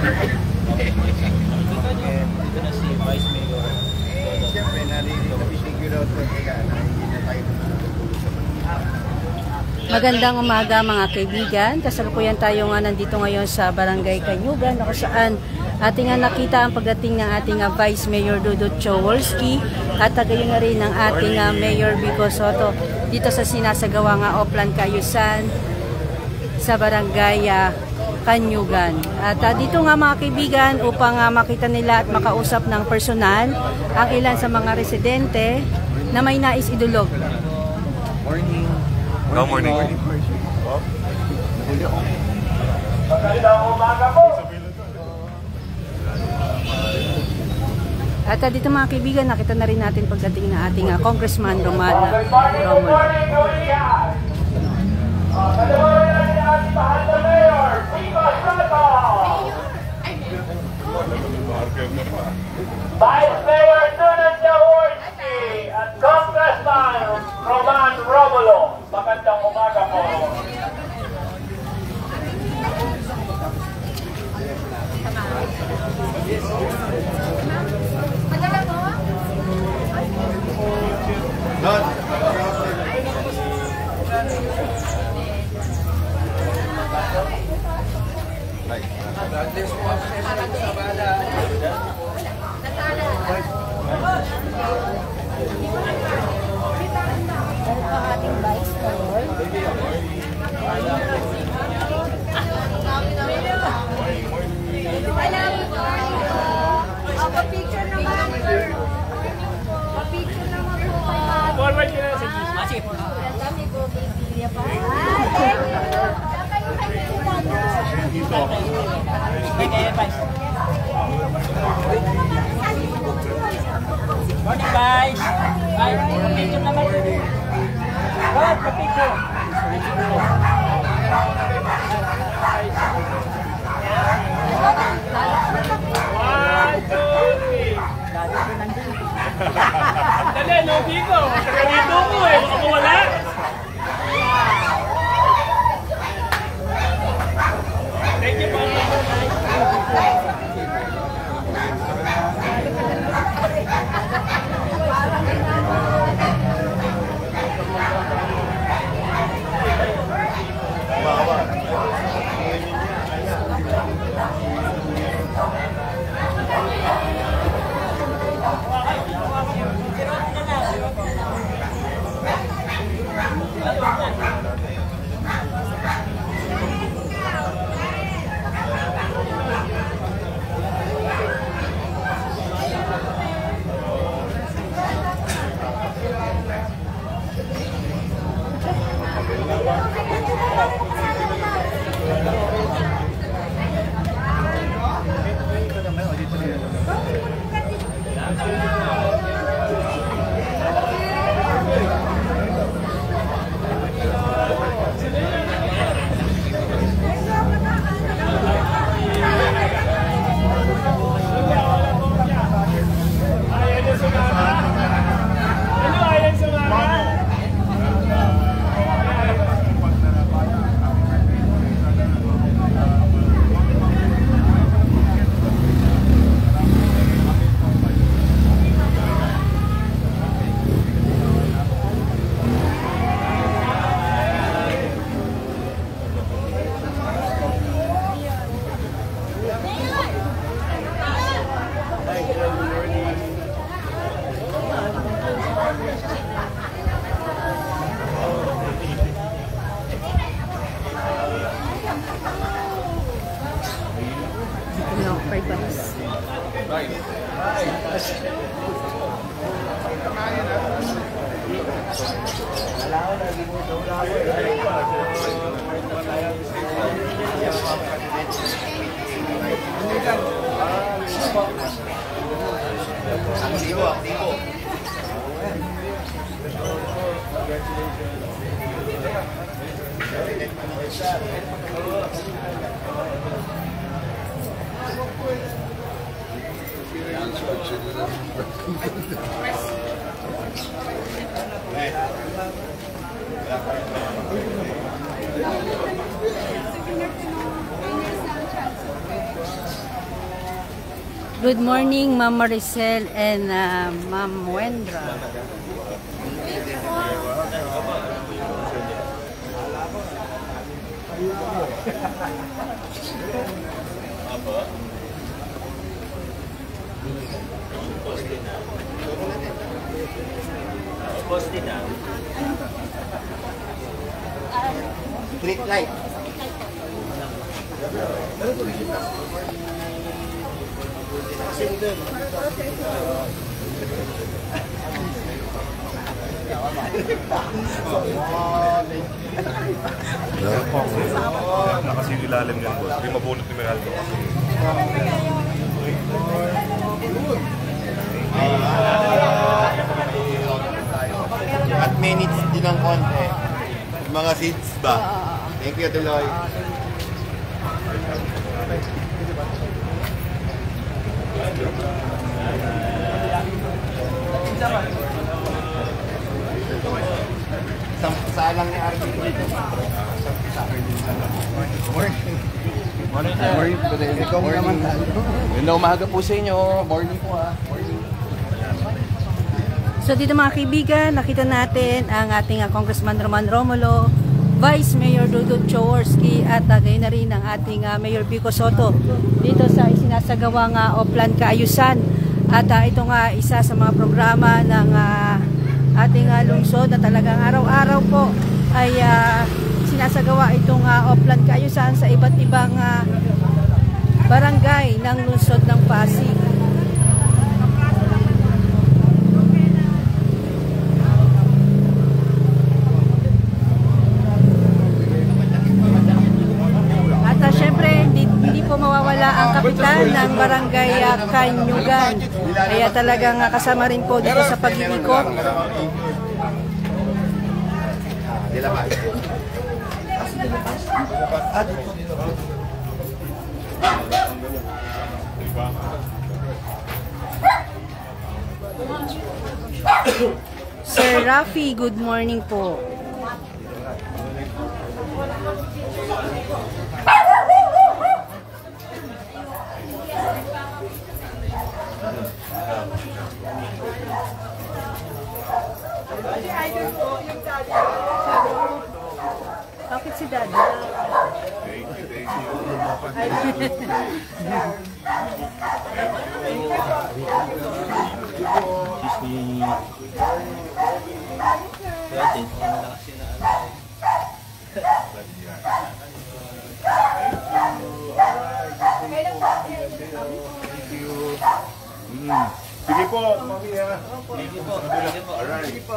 Dito na si Vice Mayor. Siyempre, nabisig daw ito kaya hindi na tayo nakatulog sa Magandang umaga mga kaibigan. Kasalukuyan tayo nga nandito ngayon sa Barangay Kanyugan na kung saan ating nakita ang pagdating ng ating Vice Mayor Dudut Choworski at gayon na rin ng ating Mayor Vico Soto dito sa sinasagawa nga Oplan Kayusan sa Barangay Kanyugan. At dito nga mga kaibigan upang makita nila at makausap ng personal ang ilan sa mga residente na may nais idulog. Morning. Good morning. Magandang umaga po. At dito mga kaibigan, nakita na rin natin pagdating na ating Congressman Roman Good morning, Korea. Patawarin natin ang ating mahal na Mayor, Vico Soto. Vice Mayor Dudut Choworski at Congressman Roman Romulo. Magandang umaga po. Pa-picture naman, sir. Pa-picture naman po. Forward nyo na sa GC. Ang dami ko, baby. Thank you. Morning, guys. Ay, pa-picture naman. What? Pa-picture. One, two, three. Dali, logi ko. Ganito ko eh. Ako wala. Thank you po. Good morning, Ma'am Maricel and Ma'am Wendra. Street light. Nakasililalim yan, boss. Hindi mabunot ni Meraldo. At minutes din ng konti. Mga seeds ba? Thank you, Tuloy. Salang ni Arvin dito. Morning. Morning, sir. Morning. Ikaw naman. Ganda umaga po sa inyo. Morning po Morning. So dito mga kaibigan, nakita natin ang ating Congressman Roman Romulo, Vice Mayor Dudut Jaworski at gayon na rin ang ating Mayor Vico Soto dito sa isinasagawang Oplan Kaayusan. At ito nga isa sa mga programa ng ating lungsod na talagang araw-araw po ay sinasagawa itong Oplan Kaayusan sa iba't ibang barangay ng lungsod ng Pasig. Siyempre, hindi po mawawala ang kapitan ng barangay Kanyugan. Kaya talagang kasama rin po dito sa pag-iikot. Sir Rafi, good morning po. Bakit si Daddy? Sige po, mami ha. Sige po. Alright. Sige po.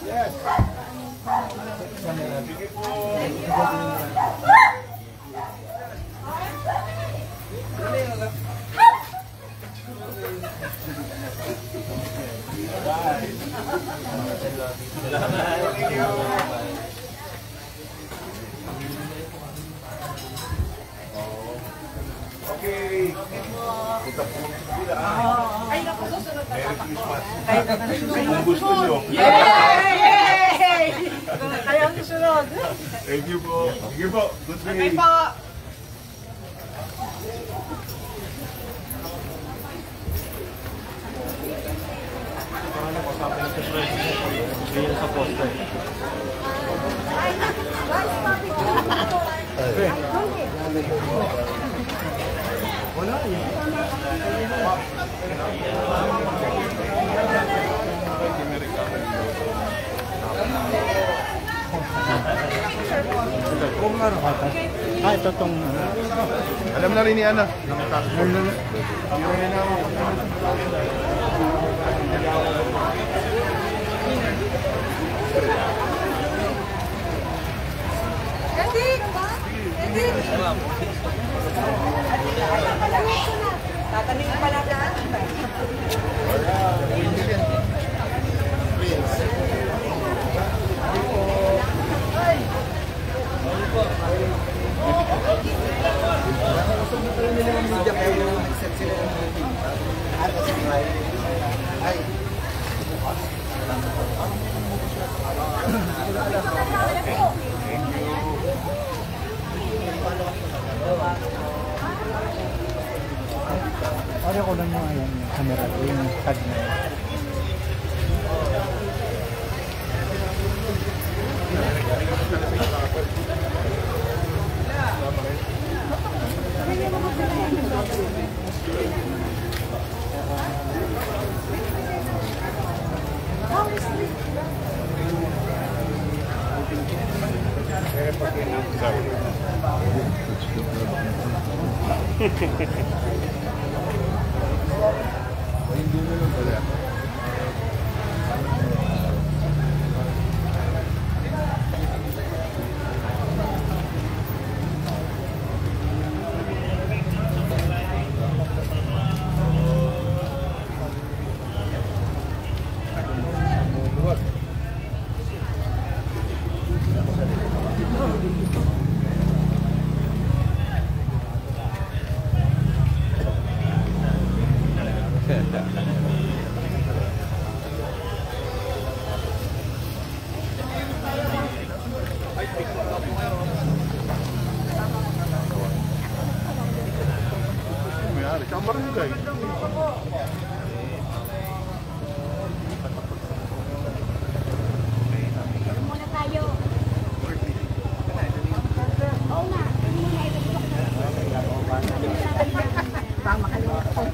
Yes. Sige po. Okay. Punta po sila. Ay, naku, susunod na. Merry Christmas. Kung gusto nyo. Yay! Ayaw susunod. Thank you po. Sige po. Good day. Okay po. Sa poster. Wala eh. Kung ano ka? Ito tong alam na rin ni Ana. Tatanim pa natin. Pareho ko lang yung ayan, yung camera, yung tag na yun. Muna tayo. Oo nga. Bang makalimutan.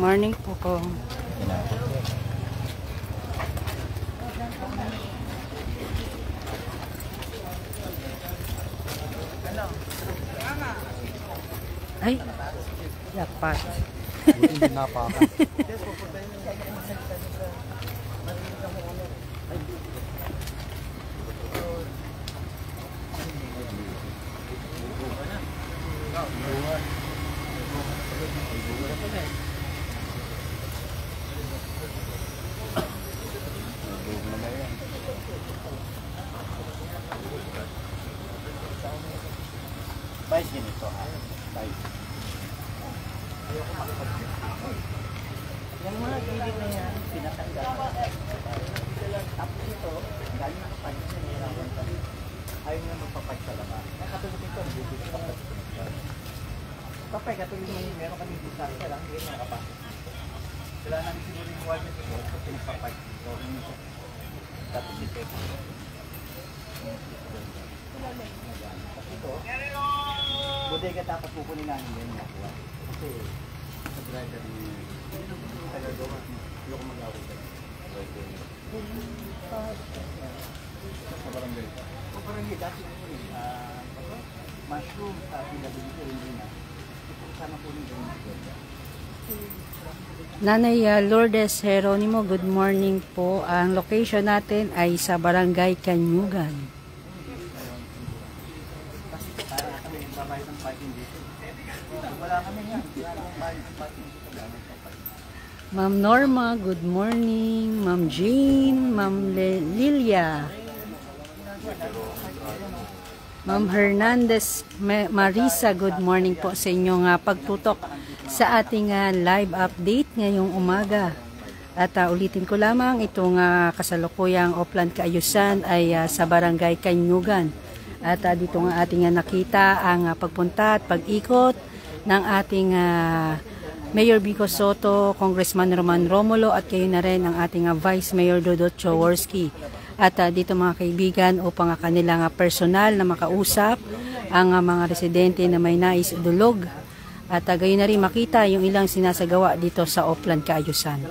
Morning po ko. Ay, dapat. Hindi napakan. Vice ganito ha. Vice. Yung mga gilid na yan, pinatanggal. Tapos ito, dahil nakapansin na nilalaman pa rin. Ayaw nga magpapag sa labas. Katulad ito, bubis pa pa. Kapag katulad mo yung meron kami disaster lang, hindi na nakapasok. Sila namin siguro yung wall nito, so pinapapag dito. Tapos ito. Ito, bodega dapat kukunin namin yan nakuha. Kasi sa driver ni taga-gawa, hindi ako mag-awit. Sa barangay. Sa barangay, dati ko rin. Mushroom sa pinabili ko rin na. Ito sana po rin ganyan. Nanay Lourdes Jeronimo, good morning po. Ang location natin ay sa Barangay Kanyugan. Ma'am Norma, good morning. Ma'am Jean, Ma'am Lilia, Ma'am Hernandez, Marisa, good morning po sa inyong pagtutok sa ating live update ngayong umaga. At ulitin ko lamang, itong kasalukuyang Oplan Kaayusan ay sa Barangay Kanyugan. At dito nga ating nakita ang pagpunta at pag-ikot ng ating Mayor Vico Soto, Congressman Roman Romulo at kayo na rin ang ating Vice Mayor Dodot Jaworski. At dito mga kaibigan upang kanilang personal na makausap ang mga residente na may nais dulog. At gayon na rin makita yung ilang sinasagawa dito sa Oplan Kaayusan.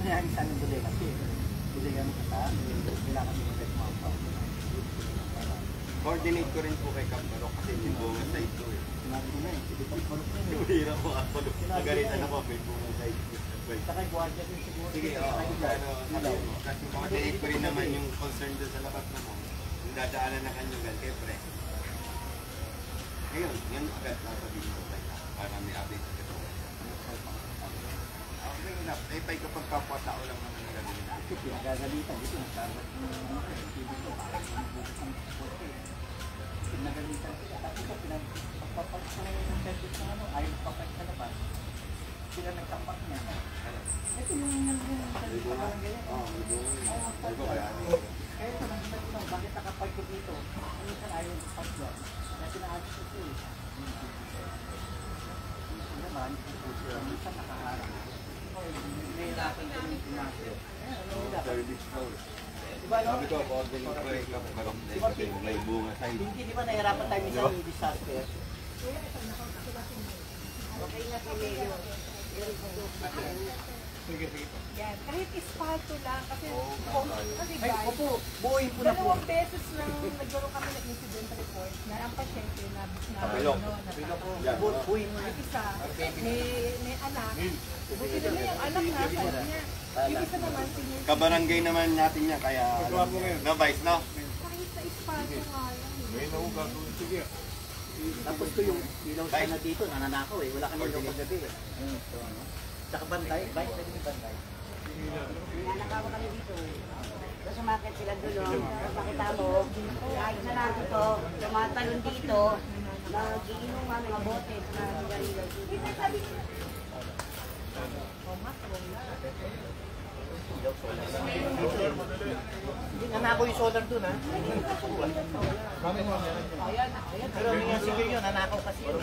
Kaya ang isang dulay kasi. Dulay kami sa taas. Kailangan mo ulit mga Coordinate ko rin po kay Kap Barok kasi yung bunga side ko eh. Sinabi ko na eh. Hindi pa palok na eh. Hirap mo ako. Nagalitan ako, may bunga side ko. Saka yung guardia din siguro. Sige, pero sabi mo, kasi coordinate ko rin naman yung concern doon sa labas na mo. Yung dadaanan na kanyugan, kaya ngayon, yan agad sasabihin ko tayo para may update sa ito. Okay, enough. Eh, pa'y kapag kapwa-tao lang naman ang gagawin natin. Kasi pinagagalitan dito. Pinagalitan sila. Tapos ito, pinagpapalit sa ng service na ano, ayaw papalit sa labas. Sila nagtampak niya. Ito yung parang ganyan. Oo, may bunga. Kaya ito, nakita ko lang, bakit nakapag ko dito? Ano sa ayaw ng paglo? Kaya pinaagos ko ito eh. Ito naman, minsan nakaharap. Nahirapan ko yung pinasyo. Service floor. Diba, no? Sabi ko, coordinate ko kay Kap Barok kasi may bunga side. Hindi, di ba nahirapan tayo minsan yung disaster? Okay na si Leo. Yan. Kahit espalto lang. Kasi Ay, guys, opo, buuin po na po. dalawang beses nang nagkaroon kami ng incident report na ang pasyente na Kabilok. Buuin mo na. yung isa may anak. Buti na yung anak nasa niya. Yung isa naman senior. Kabarangay naman natin niya, kaya no, Vice, no? Kahit sa espalto nga lang. May naugagawin. Sige. Tapos ko yung ilaw sana dito, nananakaw eh. Wala kami ilaw paggabi eh. Saka bantay, bike na din bantay. Nanakawa kami dito. Tapos umakit sila doon. Tapos makita mo, kahit na lang ito, tumatalon dito, nagiinom nga mga bote na ganilo. Nanakaw yung solar dun ha. Pero yung sige yun, nanakaw kasi yun.